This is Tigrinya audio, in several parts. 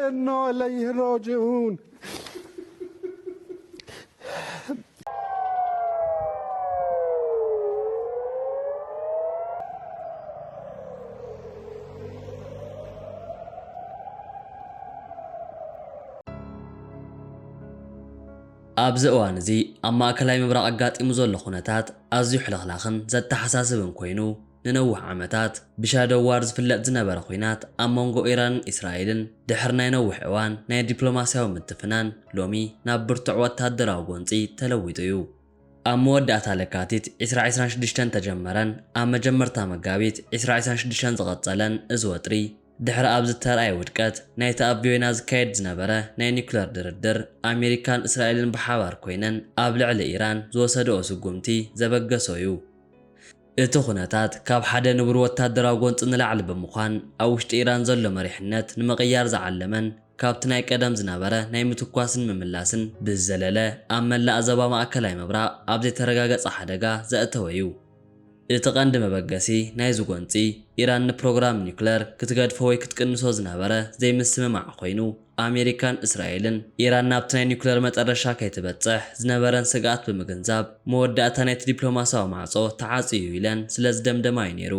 وإنا إليه راجعون. ኣብዚ እዋን እዚ ኣብ ማእከላይ ምብራቕ ኣጋጢሙ ዘሎ ኩነታት ኣዝዩ ሕልኽላኽን ዘተሓሳስብን ኮይኑ ንነዊሕ ዓመታት ብሻዶው ዋር ዝፍለጥ ዝነበረ ኩናት ኣብ መንጎ ኢራንን እስራኤልን ድሕሪ ናይ ነዊሕ እዋን ናይ ዲፕሎማስያዊ ምትፍናን ሎሚ ናብ ብርቱዕ ወታደራዊ ጎንፂ ተለዊጡ እዩ። ኣብ መወዳእታ ለካቲት 2026 ተጀመረን ኣብ መጀመርታ መጋቢት 2026 ዝቐጸለን እዚ ወጥሪ ድሕሪ ኣብ ዝተርኣየ ውድቀት ናይቲ ኣብ ቪየና ዝካየድ ዝነበረ ናይ ኒውክለር ድርድር ኣሜሪካን እስራኤልን ብሓባር ኮይነን ኣብ ልዕሊ ኢራን ዝወሰደኦ ስጉምቲ ዘበገሶ እዩ። እቲ ኩነታት ካብ ሓደ ንቡር ወታደራዊ ጎንፂ ንላዕሊ ብምዃን ኣብ ውሽጢ ኢራን ዘሎ መሪሕነት ንምቕያር ዝዓለመን ካብቲ ናይ ቀደም ዝነበረ ናይ ምትኳስን ምምላስን ብዝዘለለ ኣብ መላእ ዞባ ማእከላይ ምብራቕ ኣብ ዘይተረጋገፀ ሓደጋ ዘእተወ እዩ። እቲ ቀንዲ መበገሲ ናይዚ ጎንፂ ኢራን ንፕሮግራም ኒውክለር ክትገድፎ ወይ ክትቅንሶ ዝነበረ ዘይምስምማዕ ኮይኑ ኣሜሪካን እስራኤልን ኢራን ናብቲ ናይ ኒውክለር መጨረሻ ከይትበፅሕ ዝነበረን ስጋኣት ብምግንዛብ መወዳእታ ናይቲ ዲፕሎማስያዊ ማዕጾ ተዓጽዩ ኢለን ስለ ዝደምደማ እዩ ነይሩ።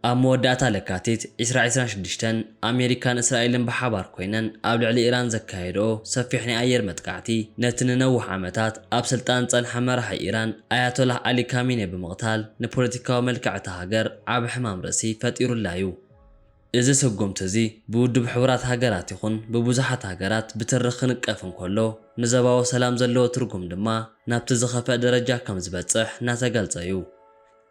ኣብ መወዳእታ ለካቲት 2026 ኣሜሪካን እስራኤልን ብሓባር ኮይነን ኣብ ልዕሊ ኢራን ዘካየድኦ ሰፊሕ ናይ ኣየር መጥቃዕቲ ነቲ ንነዊሕ ዓመታት ኣብ ስልጣን ጸንሐ መራሒ ኢራን ኣያቶላህ ኣሊ ካሚኔ ብምቕታል ንፖለቲካዊ መልክዕቲ ሃገር ዓብ ሕማም ርእሲ ፈጢሩላ እዩ። እዚ ስጉምቲ እዚ ብውድብ ሕቡራት ሃገራት ይኹን ብብዙሓት ሃገራት ብትርኽ ክንቀፍ እንከሎ ንዞባዊ ሰላም ዘለዎ ትርጉም ድማ ናብቲ ዝኸፍአ ደረጃ ከም ዝበጽሕ እናተገልጸ እዩ።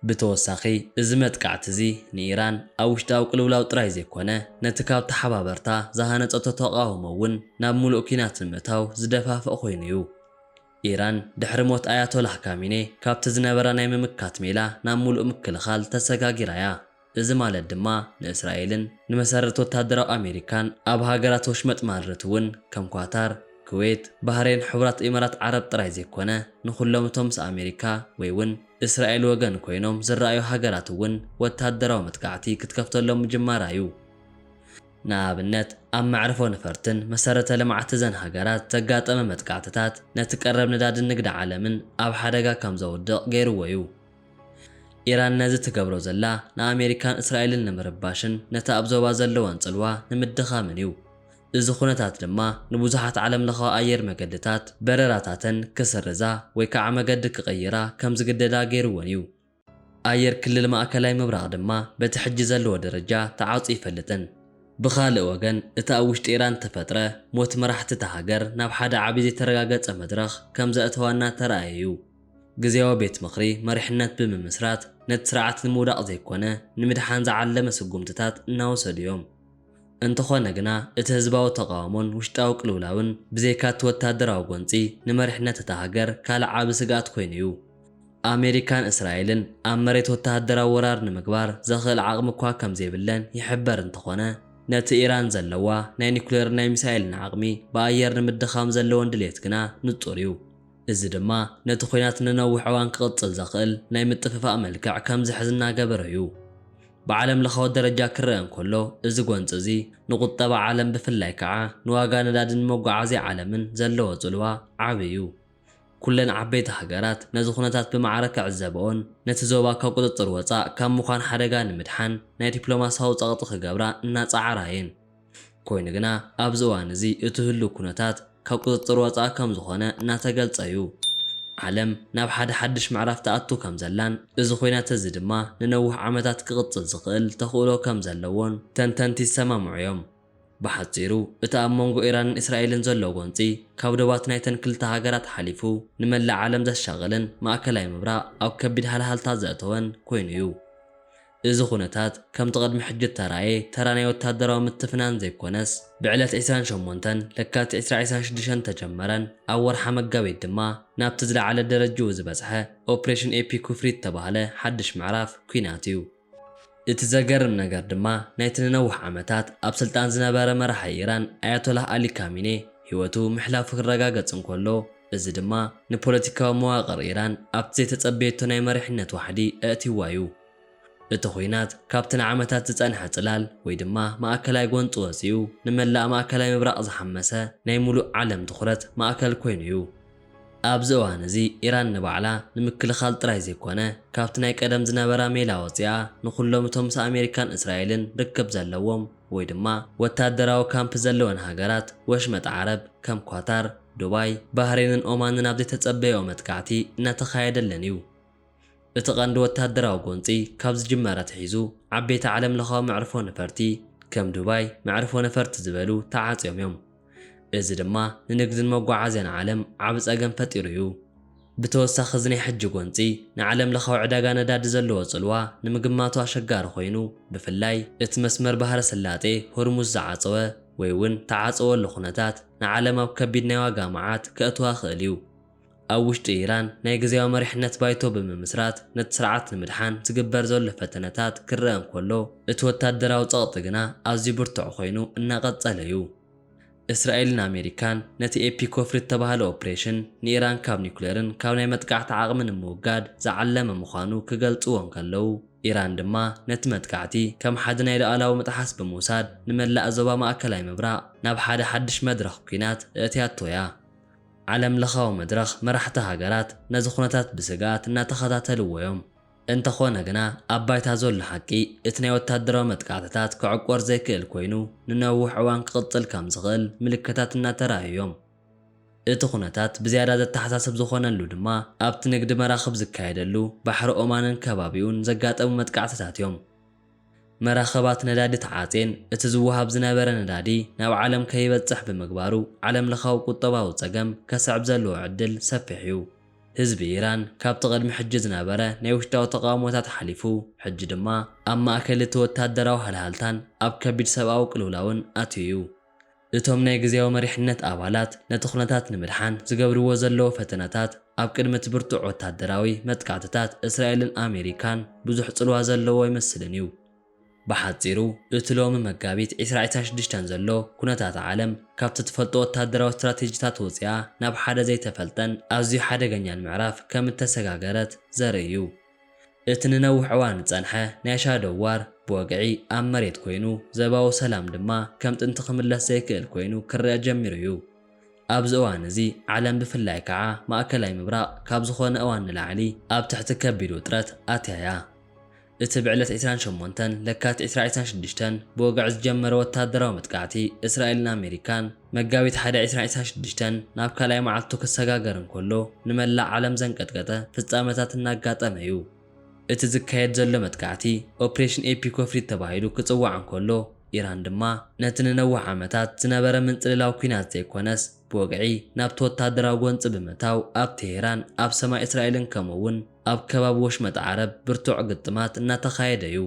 ብተወሳኺ እዚ መጥቃዕቲ እዚ ንኢራን ኣብ ውሽጣዊ ቅልውላው ጥራይ ዘይኮነ ነቲ ካብ ተሓባበርታ ዝሃነፀቶ ተቃውሞ እውን ናብ ሙሉእ ኩናት ንምእታው ዝደፋፍእ ኮይኑ እዩ። ኢራን ድሕሪ ሞት ኣያቶላህ ካሚኔ ካብቲ ዝነበረ ናይ ምምካት ሜላ ናብ ሙሉእ ምክልኻል ተሰጋጊራ እያ። እዚ ማለት ድማ ንእስራኤልን ንመሰረት ወታደራዊ ኣሜሪካን ኣብ ሃገራት ወሽመጥ ማድረት እውን ከም ኳታር፣ ኩዌት፣ ባህሬን፣ ሕቡራት ኢማራት ዓረብ ጥራይ ዘይኮነ ንኹሎም እቶም ምስ ኣሜሪካ ወይ እውን እስራኤል ወገን ኮይኖም ዝረኣዩ ሃገራት እውን ወታደራዊ መጥቃዕቲ ክትከፍተሎም ምጅማራ እዩ። ንኣብነት ኣብ መዕርፎ ነፈርትን መሰረተ ልምዓት ዘን ሃገራት ዘጋጠመ መጥቃዕትታት ነቲ ቀረብ ነዳድን ንግዲ ዓለምን ኣብ ሓደጋ ከም ዘውድቕ ገይርዎ እዩ። ኢራን ነዚ ትገብሮ ዘላ ንኣሜሪካን እስራኤልን ንምርባሽን ነቲ ኣብ ዞባ ዘለወን ጽልዋ ንምድኻምን እዩ። እዚ ኩነታት ድማ ንብዙሓት ዓለም ለኻዊ ኣየር መገድታት በረራታተን ክስርዛ ወይ ከዓ መገዲ ክቕይራ ከም ዝግደዳ ገይርዎን እዩ። ኣየር ክልል ማእከላይ ምብራቕ ድማ በቲ ሕጂ ዘለዎ ደረጃ ተዓጽዩ ይፈልጥን። ብኻልእ ወገን እቲ ኣብ ውሽጢ ኢራን ተፈጥረ ሞት መራሕቲ እታ ሃገር ናብ ሓደ ዓብዪ ዘይተረጋገፀ መድረኽ ከም ዘእተዋና ተረኣየ እዩ። ግዜያዊ ቤት ምኽሪ መሪሕነት ብምምስራት ነቲ ስርዓት ንምውዳቕ ዘይኮነ ንምድሓን ዝዓለመ ስጉምትታት እናወሰዱ እዮም። እንተኾነ ግና እቲ ህዝባዊ ተቃውሞን ውሽጣዊ ቅልውላውን ብዘይካ እቲ ወታደራዊ ጎንፂ ንመሪሕነት እታ ሃገር ካልእ ዓቢ ስጋኣት ኮይኑ እዩ። ኣሜሪካን እስራኤልን ኣብ መሬት ወታደራዊ ወራር ንምግባር ዘኽእል ዓቕሚ እኳ ከም ዘይብለን ይሕበር እንተኾነ ነቲ ኢራን ዘለዋ ናይ ኒውክሌር ናይ ሚሳኤልን ዓቕሚ ብኣየር ንምድኻም ዘለወን ድሌት ግና ንጹር እዩ። እዚ ድማ ነቲ ኩናት ንነዊሕ እዋን ክቕጽል ዘኽእል ናይ ምጥፍፋእ መልክዕ ከም ዝሕዝና ገበረ እዩ። بعالم لخوات درجة كران كله إزجوان تزي نقطة بعالم بفلاي كعا نواجا ندادن موجعزي عالمن زلوا زلوا عبيو كلن عبيت حجرات نزخونات بمعركة عزبون نتزوبا كوكو تروتا كم مخان حرجان مدحن ناي دبلوماس هاو تغطخ جبرا الناس عراين كوين جنا أبزوان زي يتهلو كونتات كوكو تروتا كم زخونة ناتجل تأيو عالم ناب حدش معرف تأتو كم زلان إذا خوينا تزيد ما ننوح عمتات كغط الزقل تخولو كم زلون تنتنتي السما معيوم بحد زيرو اتأمونغو إيران إسرائيل نزلو غنتي كودوات نايتن كل تهاجرات حليفو نملا عالم ذا الشغلن ما أكلاي مبرا أو كبد هالهال تازعتوان كوينيو إذا خونتات كم تغد محجة تراني وتهدروا متفنان زي كونس بعلت عيسان شمونتن لكات إسرع عيسان شدشان تجمرن أور حمق قوي الدما نابتزل على درجة وزبزحة أوبريشن اي بي كفريت تبهله حدش معراف كويناتيو اتزاقر منقر دما نايتن نوح عمتات أبسلتان زنابار مرح إيران آياتولاه آلي كاميني هيوتو محلاف الرقاقات انكولو إذا دما نبوليتيكا ومواقر إيران أبتزي تتبيتو ناي مرحنة وحدي اتي وايو እቲ ኩናት ካብተን ዓመታት ዝጸንሐ ጽላል ወይ ድማ ማእከላይ ጎንፂ ወፂኡ ንመላእ ማእከላይ ምብራቕ ዝሓመሰ ናይ ሙሉእ ዓለም ትኹረት ማእከል ኮይኑ እዩ። ኣብዚ እዋን እዚ ኢራን ንባዕላ ንምክልኻል ጥራይ ዘይኮነ ካብቲ ናይ ቀደም ዝነበራ ሜላ ወፂኣ ንኹሎም እቶም ምስ ኣሜሪካን እስራኤልን ርክብ ዘለዎም ወይ ድማ ወታደራዊ ካምፕ ዘለወን ሃገራት ወሽመጥ ዓረብ ከም ኳታር፣ ዱባይ፣ ባህሬንን ኦማንን ኣብ ዘይተጸበየ መጥቃዕቲ እናተኻየደለን እዩ። እቲ ቀንዲ ወታደራዊ ጎንፂ ካብ ዝጅመረ ትሒዙ ዓበይቲ ዓለም ለኻዊ መዕርፎ ነፈርቲ ከም ዱባይ መዕርፎ ነፈርቲ ዝበሉ ተዓፅዮም እዮም። እዚ ድማ ንንግድን መጓዓዝያን ዓለም ዓብ ፀገም ፈጢሩ እዩ። ብተወሳኺ እዚ ናይ ሕጂ ጎንፂ ንዓለም ለኻዊ ዕዳጋ ነዳዲ ዘለዎ ጽልዋ ንምግማቱ ኣሸጋሪ ኮይኑ ብፍላይ እቲ መስመር ባህረ ሰላጤ ሆርሙዝ ዝዓፀወ ወይ እውን ተዓፀወሉ ኩነታት ንዓለም ኣብ ከቢድ ናይ ዋጋ መዓት ከእትዋ ክእል እዩ። ኣብ ውሽጢ ኢራን ናይ ግዜያዊ መሪሕነት ባይቶ ብምምስራት ነቲ ስርዓት ንምድሓን ዝግበር ዘሎ ፈተነታት ክረአ እንከሎ እቲ ወታደራዊ ፀቕጢ ግና ኣዝዩ ብርቱዕ ኮይኑ እናቐፀለ እዩ። እስራኤልን ኣሜሪካን ነቲ ኤፒኮፍሪ ዝተባሃለ ኦፕሬሽን ንኢራን ካብ ኒኩሌርን ካብ ናይ መጥቃዕቲ ዓቕሚ ንምውጋድ ዝዓለመ ምዃኑ ክገልጽዎ እንከለዉ ኢራን ድማ ነቲ መጥቃዕቲ ከም ሓደ ናይ ሉዓላዊ መጥሓስ ብምውሳድ ንመላእ ዞባ ማእከላይ ምብራቕ ናብ ሓደ ሓድሽ መድረኽ ኩናት እትያቶ እያ። ዓለም ለኻዊ መድረኽ መራሕቲ ሃገራት ነዚ ኩነታት ብስጋት እናተኸታተልዎ እዮም። እንተኾነ ግና ኣብ ባይታ ዘሎ ሓቂ እቲ ናይ ወታደራዊ መጥቃዕትታት ክዕቆር ዘይክእል ኮይኑ ንነዊሕ እዋን ክቕፅል ከም ዝኽእል ምልክታት እናተረኣዩ እዮም። እቲ ኩነታት ብዝያዳ ዘተሓሳስብ ዝኾነሉ ድማ ኣብቲ ንግዲ መራኽብ ዝካየደሉ ባሕሪ ኦማንን ከባቢኡን ዘጋጠሙ መጥቃዕትታት እዮም። መራኸባት ነዳዲ ተዓፅን እቲ ዝወሃብ ዝነበረ ነዳዲ ናብ ዓለም ከይበጽሕ ብምግባሩ ዓለም ለኻዊ ቁጠባዊ ፀገም ከስዕብ ዘለዎ ዕድል ሰፊሕ እዩ። ህዝቢ ኢራን ካብቲ ቅድሚ ሕጂ ዝነበረ ናይ ውሽጣዊ ተቃውሞታት ሓሊፉ ሕጂ ድማ ኣብ ማእከል እቲ ወታደራዊ ሃልሃልታን ኣብ ከቢድ ሰብኣዊ ቅልውላውን ኣትዩ እዩ። እቶም ናይ ግዜያዊ መሪሕነት ኣባላት ነቲ ኩነታት ንምድሓን ዝገብርዎ ዘለዎ ፈተነታት ኣብ ቅድሚ እቲ ብርቱዕ ወታደራዊ መጥቃዕትታት እስራኤልን ኣሜሪካን ብዙሕ ጽልዋ ዘለዎ ይመስልን እዩ። ብሓፂሩ እቲ ሎሚ መጋቢት 2026 ዘሎ ኩነታት ዓለም ካብቲ ትፈልጦ ወታደራዊ ስትራቴጂታት ወፂኣ ናብ ሓደ ዘይተፈልጠን ኣዝዩ ሓደገኛን ምዕራፍ ከም እተሰጋገረት ዘርኢ እዩ። እቲ ንነዊሕ እዋን ዝጸንሐ ናይ ሻዶው ዋር ብወግዒ ኣብ መሬት ኮይኑ ዘባዊ ሰላም ድማ ከም ጥንቲ ክምለስ ዘይክእል ኮይኑ ክረአ ጀሚሩ እዩ። ኣብዚ እዋን እዚ ዓለም ብፍላይ ከዓ ማእከላይ ምብራቕ ካብ ዝኾነ እዋን ንላዕሊ ኣብ ትሕቲ ከቢድ ውጥረት ኣትያያ። እቲ ብዕለት 28 ለካቲት 2026 ብወግዒ ዝጀመረ ወታደራዊ መጥቃዕቲ እስራኤልን ኣሜሪካን መጋቢት 1 2026 ናብ ካልኣይ መዓልቱ ክሰጋገር እንከሎ ንመላእ ዓለም ዘንቀጥቀጠ ፍጻመታት እናጋጠመ እዩ። እቲ ዝካየድ ዘሎ መጥቃዕቲ ኦፕሬሽን ኤፒኮፍሪ ተባሂሉ ክጽዋዕ እንከሎ ኢራን ድማ ነቲ ንነዊሕ ዓመታት ዝነበረ ምንጽልላው ኩናት ዘይኮነስ ብወግዒ ናብቲ ወታደራዊ ጎንፂ ብምእታው ኣብ ቴሄራን ኣብ ሰማይ እስራኤልን ከምኡውን ኣብ ከባቢ ወሽመጥ ዓረብ ብርቱዕ ግጥማት እናተኻየደ እዩ።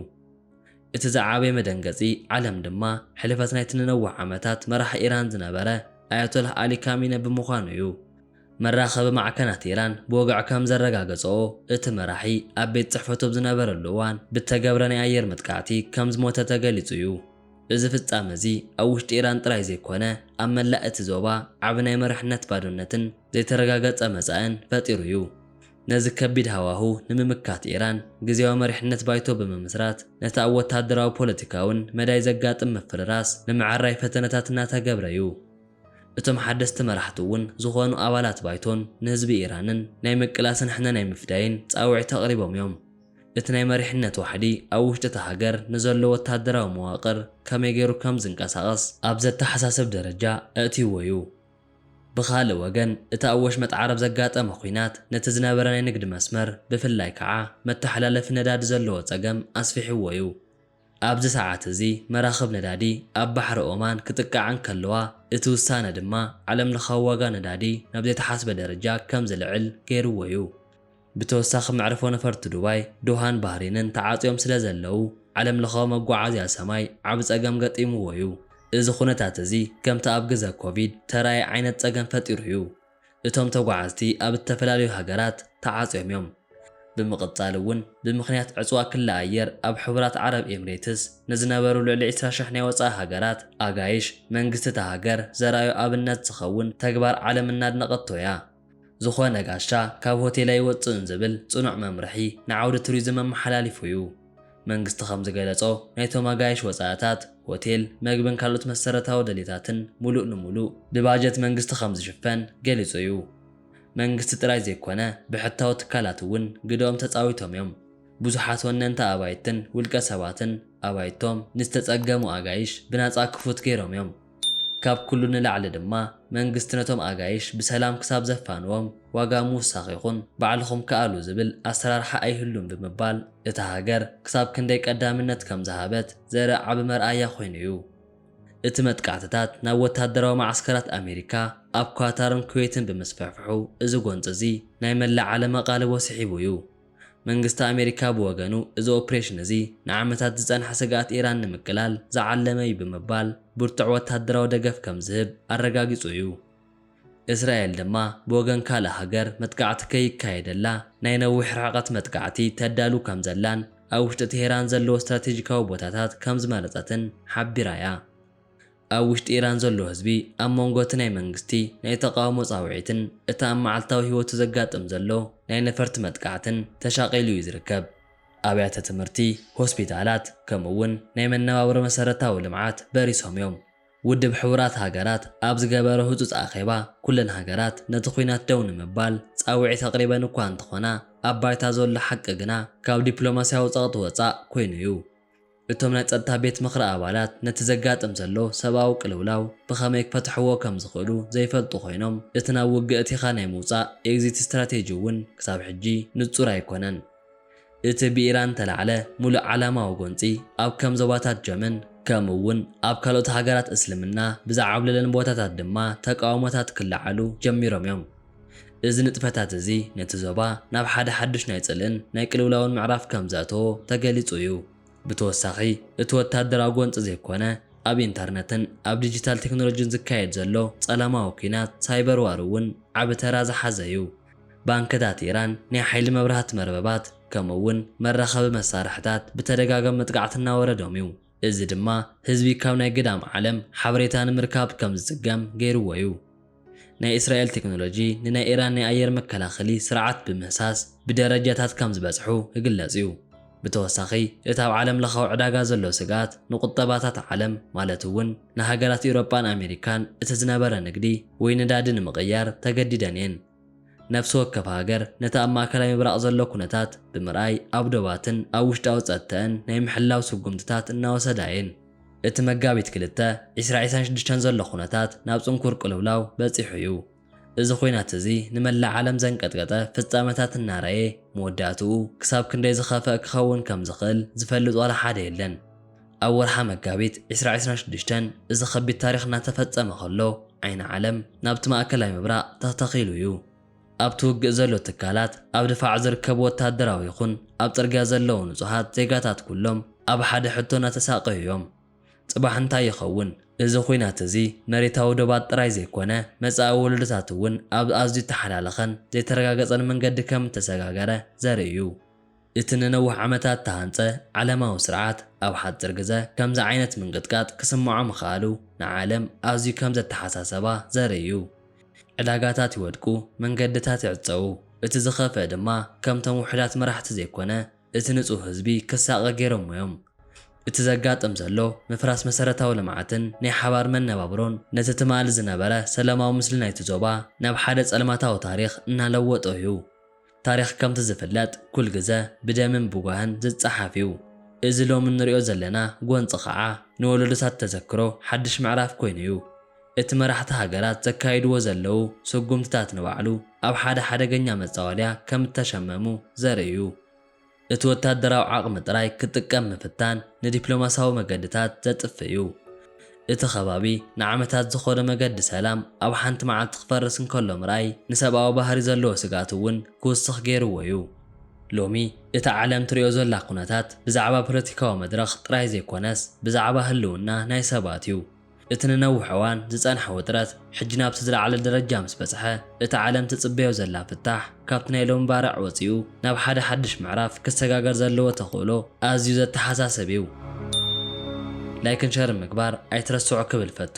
እቲ ዝዓበየ መደንገፂ ዓለም ድማ ሕልፈት ናይቲ ንነዊሕ ዓመታት መራሒ ኢራን ዝነበረ ኣያቶላህ ኣሊ ካሚነ ብምዃኑ እዩ። መራኸቢ ማዕከናት ኢራን ብወግዒ ከም ዘረጋገፅኦ እቲ መራሒ ኣብ ቤት ጽሕፈቱ ዝነበረሉ እዋን ብተገብረ ናይ ኣየር መጥቃዕቲ ከም ዝሞተ ተገሊጹ እዩ። እዚ ፍጻመ እዚ ኣብ ውሽጢ ኢራን ጥራይ ዘይኮነ ኣብ መላእ እቲ ዞባ ዓብ ናይ መሪሕነት ባዶነትን ዘይተረጋገፀ መጻእን ፈጢሩ እዩ። ነዚ ከቢድ ሃዋሁ ንምምካት ኢራን ግዜያዊ መሪሕነት ባይቶ ብምምስራት ነቲ ኣብ ወታደራዊ ፖለቲካውን መዳይ ዘጋጥም ምፍርራስ ንምዕራይ ፈተነታት እናተገብረ እዩ። እቶም ሓደስቲ መራሕቲ እውን ዝኾኑ ኣባላት ባይቶን ንህዝቢ ኢራንን ናይ ምቅላስን ሕነ ናይ ምፍዳይን ጻውዒት ተቕሪቦም እዮም። እቲ ናይ መሪሕነት ዋሕዲ ኣብ ውሽጢ እቲ ሃገር ንዘሎ ወታደራዊ መዋቕር ከመይ ገይሩ ከም ዝንቀሳቐስ ኣብ ዘተሓሳስብ ደረጃ ኣእትይዎ እዩ። ብኻልእ ወገን እቲ ኣብ ወሽመጥ ዓረብ ዘጋጠመ ኩናት ነቲ ዝነበረ ናይ ንግዲ መስመር ብፍላይ ከዓ መተሓላለፊ ነዳዲ ዘለዎ ፀገም ኣስፊሕዎ እዩ። ኣብዚ ሰዓት እዚ መራኽብ ነዳዲ ኣብ ባሕሪ ኦማን ክጥቃዕ እንከለዋ እቲ ውሳነ ድማ ዓለም ለኻዊ ዋጋ ነዳዲ ናብ ዘይተሓስበ ደረጃ ከም ዝልዕል ገይርዎ እዩ። ብተወሳኺ መዕርፎ ነፈርቲ ዱባይ፣ ዶሃን ባህሬንን ተዓፅዮም ስለ ዘለው ዓለም ለኻዊ መጓዓዝያ ሰማይ ዓብ ፀገም ገጢምዎ እዩ። እዚ ኩነታት እዚ ከምቲ ኣብ ግዜ ኮቪድ ተራይ ዓይነት ፀገም ፈጢሩ እዩ። እቶም ተጓዓዝቲ ኣብ ዝተፈላለዩ ሃገራት ተዓፅዮም እዮም። ብምቕጻል እውን ብምኽንያት ዕፅዋ ክለ ኣየር ኣብ ሕቡራት ዓረብ ኤምሬትስ ንዝነበሩ ልዕሊ 20,000 ናይ ወፃኢ ሃገራት ኣጋይሽ መንግስቲ እቲ ሃገር ዘርኣዩ ኣብነት ዝኸውን ተግባር ዓለም እናድነቐቶ እያ። ዝኾነ ጋሻ ካብ ሆቴላይ ወፅእን ዝብል ጽኑዕ መምርሒ ንዓውዲ ቱሪዝም ኣመሓላሊፉ እዩ። መንግስቲ ከም ዝገለጾ ናይቶም ኣጋይሽ ወጻእታት ሆቴል መግብን ካልኦት መሰረታዊ ድሌታትን ሙሉእ ንሙሉእ ብባጀት መንግስቲ ከም ዝሽፈን ገሊጹ እዩ። መንግስቲ ጥራይ ዘይኮነ ብሕታዊ ትካላት እውን ግድኦም ተጻዊቶም እዮም። ብዙሓት ወነንቲ ኣባይትን ውልቀ ሰባትን ኣባይቶም ንዝተጸገሙ ኣጋይሽ ብናጻ ክፉት ገይሮም እዮም። ካብ ኩሉ ንላዕሊ ድማ መንግስቲ ነቶም ኣጋይሽ ብሰላም ክሳብ ዘፋንዎም ዋጋ ምውሳኽ ይኹን ባዕልኹም ከኣሉ ዝብል ኣሰራርሓ ኣይህሉን ብምባል እታ ሃገር ክሳብ ክንደይ ቀዳምነት ከም ዝሃበት ዘርኢ ዓቢ መርኣያ ኮይኑ እዩ። እቲ መጥቃዕትታት ናብ ወታደራዊ ማዕስከራት ኣሜሪካ ኣብ ኳታርን ኩዌትን ብምስፍሕፍሑ እዚ ጎንፂ እዚ ናይ መላእ ዓለም ኣቓልቦ ስሒቡ እዩ። መንግስቲ ኣሜሪካ ብወገኑ እዚ ኦፕሬሽን እዚ ንዓመታት ዝጸንሐ ስጋኣት ኢራን ንምቅላል ዝዓለመ እዩ ብምባል ብርቱዕ ወታደራዊ ደገፍ ከም ዝህብ ኣረጋጊጹ እዩ። እስራኤል ድማ ብወገን ካልእ ሃገር መጥቃዕቲ ከይካየደላ ናይ ነዊሕ ርሕቀት መጥቃዕቲ ተዳሉ ከም ዘላን ኣብ ውሽጢ ቴሄራን ዘለዎ ስትራቴጂካዊ ቦታታት ከም ዝመረፀትን ሓቢራ እያ። ኣብ ውሽጢ ኢራን ዘሎ ህዝቢ ኣብ መንጎ እቲ ናይ መንግስቲ ናይ ተቃውሞ ጻውዒትን እቲ ኣብ መዓልታዊ ህይወቱ ዘጋጥም ዘሎ ናይ ነፈርቲ መጥቃዕትን ተሻቒሉ እዩ ዝርከብ። ኣብያተ ትምህርቲ፣ ሆስፒታላት ከምኡውን ናይ መነባብሮ መሰረታዊ ልምዓት በሪሶም እዮም። ውድብ ሕቡራት ሃገራት ኣብ ዝገበረ ህፁፅ ኣኼባ ኩለን ሃገራት ነቲ ኩናት ደው ንምባል ጻውዒት ኣቕሪበን እኳ እንተኾና ኣብ ባይታ ዘሎ ሓቂ ግና ካብ ዲፕሎማስያዊ ጸቕጢ ወፃእ ኮይኑ እዩ። እቶም ናይ ጸጥታ ቤት ምኽሪ ኣባላት ነቲ ዘጋጥም ዘሎ ሰብኣዊ ቅልውላው ብኸመይ ክፈትሕዎ ከም ዝኽእሉ ዘይፈልጡ ኮይኖም እቲ ናብ ውግእ እቲኻ ናይ ምውፃእ ኤግዚት ስትራቴጂ እውን ክሳብ ሕጂ ንጹር ኣይኮነን። እቲ ብኢራን ተላዕለ ሙሉእ ዓላማዊ ጎንፂ ኣብ ከም ዞባታት ጀመን ከምኡውን ኣብ ካልኦት ሃገራት እስልምና ብዛዕብለለን ቦታታት ድማ ተቃውሞታት ክለዓሉ ጀሚሮም እዮም። እዚ ንጥፈታት እዚ ነቲ ዞባ ናብ ሓደ ሓድሽ ናይ ጽልእን ናይ ቅልውላውን ምዕራፍ ከም ዘእተዎ ተገሊጹ እዩ። ብተወሳኺ እቲ ወታደራዊ ጎንፂ ዘይኮነ ኣብ ኢንተርነትን ኣብ ዲጂታል ቴክኖሎጂን ዝካየድ ዘሎ ጸለማዊ ኩናት ሳይበር ዋር እውን ዓቢ ተራ ዝሓዘ እዩ። ባንክታት ኢራን ናይ ሓይሊ መብራህቲ መርበባት ከምኡውን መራኸቢ መሳርሕታት ብተደጋጋሚ መጥቃዕቲ እናወረዶም እዩ። እዚ ድማ ህዝቢ ካብ ናይ ግዳም ዓለም ሓበሬታ ንምርካብ ከም ዝጽገም ገይርዎ እዩ። ናይ እስራኤል ቴክኖሎጂ ንናይ ኢራን ናይ ኣየር መከላኸሊ ስርዓት ብምህሳስ ብደረጃታት ከም ዝበጽሑ ይግለጽ እዩ። ብተወሳኺ እቲ ኣብ ዓለም ለኻዊ ዕዳጋ ዘሎ ስጋት ንቁጠባታት ዓለም ማለት እውን ንሃገራት ኤውሮጳን ኣሜሪካን እቲ ዝነበረ ንግዲ ወይ ነዳዲ ንምቕያር ተገዲደን እየን። ነፍሲ ወከፍ ሃገር ነቲ ኣብ ማእከላይ ምብራቕ ዘሎ ኩነታት ብምርኣይ ኣብ ዶባትን ኣብ ውሽጣዊ ጸጥተአን ናይ ምሕላው ስጉምትታት እናወሰዳ እየን። እቲ መጋቢት 2026 ዘሎ ኩነታት ናብ ጽንኩር ቅልውላው በፂሑ እዩ። እዚ ኩናት እዚ ንመላእ ዓለም ዘንቀጥቀጠ ፍጻመታት እናረኣየ መወዳእትኡ ክሳብ ክንደይ ዝኸፍአ ክኸውን ከም ዝኽእል ዝፈልጥ ዋላ ሓደ የለን። ኣብ ወርሓ መጋቢት 2026 እዚ ከቢድ ታሪኽ እናተፈጸመ ከሎ ዓይኒ ዓለም ናብቲ ማእከላይ ምብራቕ ተተኺሉ እዩ። ኣብቲ ውግእ ዘሎ ትካላት ኣብ ድፋዕ ዝርከቡ ወታደራዊ ይኹን ኣብ ጽርግያ ዘለዉ ንጹሃት ዜጋታት ኩሎም ኣብ ሓደ ሕቶ እናተሳቀዩ እዮም። ጽባሕ እንታይ ይኸውን? እዚ ኩናት እዚ መሬታዊ ዶባት ጥራይ ዘይኮነ መጻኢ ወለዶታት እውን ኣብ ኣዝዩ ተሓላለኸን ዘይተረጋገፀን መንገዲ ከም ተሰጋገረ ዘርኢ እዩ። እቲ ንነዊሕ ዓመታት ተሃንፀ ዓለማዊ ስርዓት ኣብ ሓፂር ግዜ ከምዚ ዓይነት ምንቅጥቃጥ ክስምዖ ምኽኣሉ ንዓለም ኣዝዩ ከም ዘተሓሳሰባ ዘርኢ እዩ። ዕዳጋታት ይወድቁ፣ መንገድታት ይዕፀው። እቲ ዝኸፍአ ድማ ከምቶም ውሕዳት መራሕቲ ዘይኮነ እቲ ንጹህ ህዝቢ ክሳቐ ገይሮም እዮም። እቲ ዘጋጥም ዘሎ ምፍራስ መሰረታዊ ልምዓትን ናይ ሓባር መነባብሮን ነቲ ትማሊ ዝነበረ ሰላማዊ ምስሊ ናይቲ ዞባ ናብ ሓደ ጸልማታዊ ታሪኽ እናለወጦ እዩ። ታሪኽ ከምቲ ዝፍለጥ ኩል ግዜ ብደምን ብጓህን ዝጸሓፍ እዩ። እዚ ሎሚ እንሪኦ ዘለና ጎንፂ ከዓ ንወለዶታት ተዘክሮ ሓድሽ ምዕራፍ ኮይኑ እዩ። እቲ መራሕቲ ሃገራት ዘካይድዎ ዘለዉ ስጉምትታት ንባዕሉ ኣብ ሓደ ሓደገኛ መጻወልያ ከም እተሸመሙ ዘርኢ እዩ። እቲ ወታደራዊ ዓቕሚ ጥራይ ክጥቀም ምፍታን ንዲፕሎማስያዊ መገድታት ዘጥፍእ እዩ። እቲ ከባቢ ንዓመታት ዝኾነ መገዲ ሰላም ኣብ ሓንቲ መዓልቲ ክፈርስ እንከሎ ምርኣይ ንሰብኣዊ ባህሪ ዘለዎ ስጋት እውን ክውስኽ ገይርዎ እዩ። ሎሚ እቲ ዓለም ትሪኦ ዘላ ኩነታት ብዛዕባ ፖለቲካዊ መድረኽ ጥራይ ዘይኮነስ ብዛዕባ ህልውና ናይ ሰባት እዩ። እቲ ንነዊሕ እዋን ዝጸንሐ ውጥረት ሕጂ ናብቲ ዝለዓለ ደረጃ ምስ በጽሐ እቲ ዓለም ትጽበዮ ዘላ ፍታሕ ካብቲ ናይ ሎሚ ባርዕ ወፂኡ ናብ ሓደ ሓድሽ ምዕራፍ ክሰጋገር ዘለዎ ተኽእሎ ኣዝዩ ዘተሓሳስብ እዩ። ላይክን ሸር ምግባር ኣይትረስዑ ክብል ፈቱ።